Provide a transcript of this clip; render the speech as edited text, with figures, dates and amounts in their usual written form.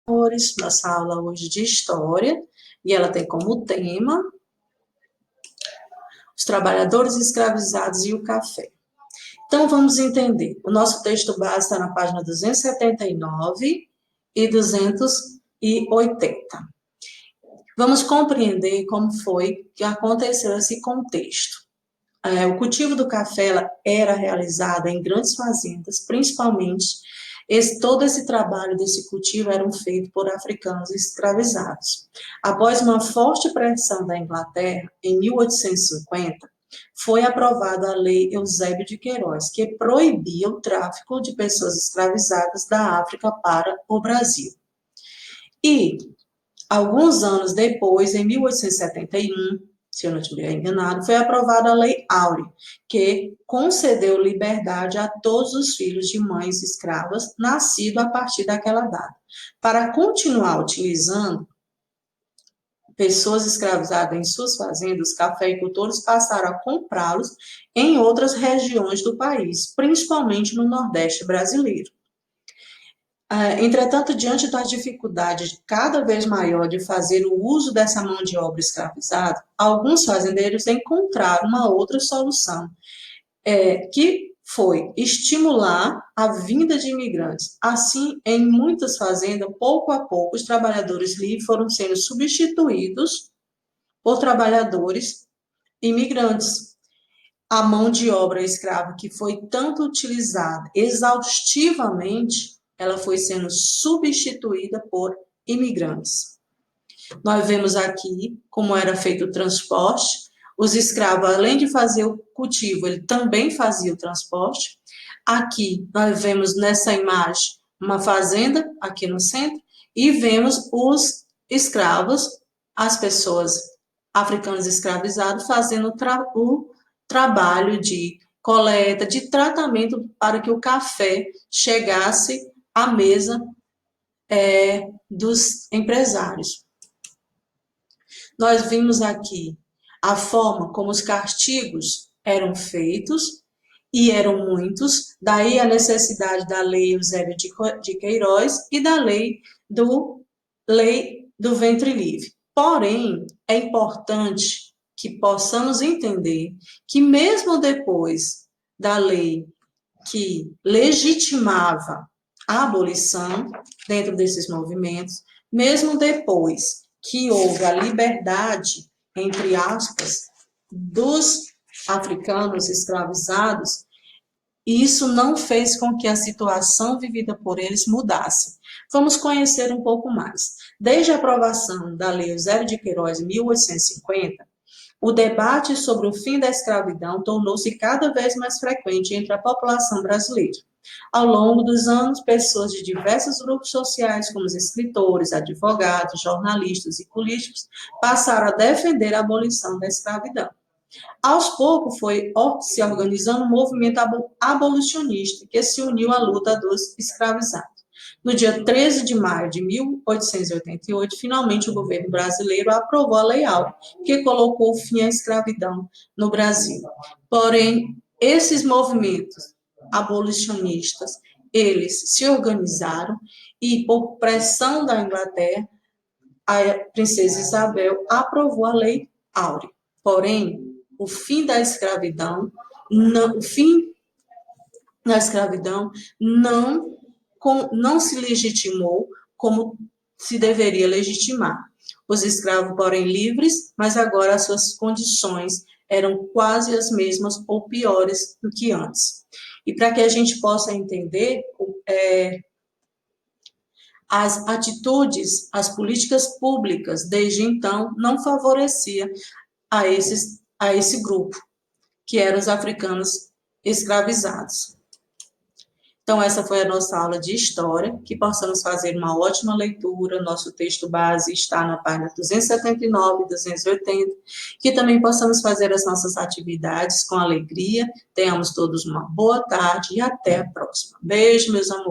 Nossa aula hoje de História, e ela tem como tema os trabalhadores escravizados e o café. Então, vamos entender. O nosso texto base está na página 279 e 280. Vamos compreender como foi que aconteceu esse contexto. O cultivo do café era realizado em grandes fazendas, principalmente todo esse trabalho desse cultivo era feito por africanos escravizados. Após uma forte pressão da Inglaterra, em 1850, foi aprovada a Lei Eusébio de Queiroz, que proibia o tráfico de pessoas escravizadas da África para o Brasil. E, alguns anos depois, em 1871, se eu não estiver enganado, foi aprovada a Lei Áurea, que concedeu liberdade a todos os filhos de mães escravas nascidos a partir daquela data. Para continuar utilizando pessoas escravizadas em suas fazendas, os cafeicultores passaram a comprá-los em outras regiões do país, principalmente no Nordeste brasileiro. Entretanto, diante da dificuldade cada vez maior de fazer o uso dessa mão de obra escravizada, alguns fazendeiros encontraram uma outra solução, que foi estimular a vinda de imigrantes. Assim, em muitas fazendas, pouco a pouco, os trabalhadores livres foram sendo substituídos por trabalhadores imigrantes. A mão de obra escrava, que foi tanto utilizada exaustivamente, ela foi sendo substituída por imigrantes. Nós vemos aqui como era feito o transporte. Os escravos, além de fazer o cultivo, ele também fazia o transporte. Aqui, nós vemos nessa imagem uma fazenda, aqui no centro, e vemos os escravos, as pessoas africanas escravizadas, fazendo o trabalho de coleta, de tratamento para que o café chegasse à mesa dos empresários. Nós vimos aqui a forma como os castigos eram feitos, e eram muitos, daí a necessidade da Lei Eusébio de Queiroz e da Lei do Ventre Livre. Porém, é importante que possamos entender que mesmo depois da lei que legitimava a abolição dentro desses movimentos, mesmo depois que houve a liberdade, entre aspas, dos africanos escravizados, isso não fez com que a situação vivida por eles mudasse. Vamos conhecer um pouco mais. Desde a aprovação da Lei Eusébio de Queiroz, em 1850, o debate sobre o fim da escravidão tornou-se cada vez mais frequente entre a população brasileira. Ao longo dos anos, pessoas de diversos grupos sociais, como os escritores, advogados, jornalistas e políticos, passaram a defender a abolição da escravidão. Aos poucos, foi se organizando um movimento abolicionista que se uniu à luta dos escravizados. No dia 13 de maio de 1888, finalmente o governo brasileiro aprovou a Lei Áurea, que colocou fim à escravidão no Brasil. Porém, esses movimentos abolicionistas, eles se organizaram e, por pressão da Inglaterra, a princesa Isabel aprovou a Lei Áurea. Porém, o fim da escravidão não se legitimou como se deveria legitimar. Os escravos, porém, livres, mas agora as suas condições eram quase as mesmas ou piores do que antes. E para que a gente possa entender, as atitudes, as políticas públicas, desde então, não favoreciam a esse grupo, que eram os africanos escravizados. Então, essa foi a nossa aula de História, que possamos fazer uma ótima leitura. Nosso texto base está na página 279 e 280, que também possamos fazer as nossas atividades com alegria. Tenhamos todos uma boa tarde e até a próxima. Beijo, meus amores.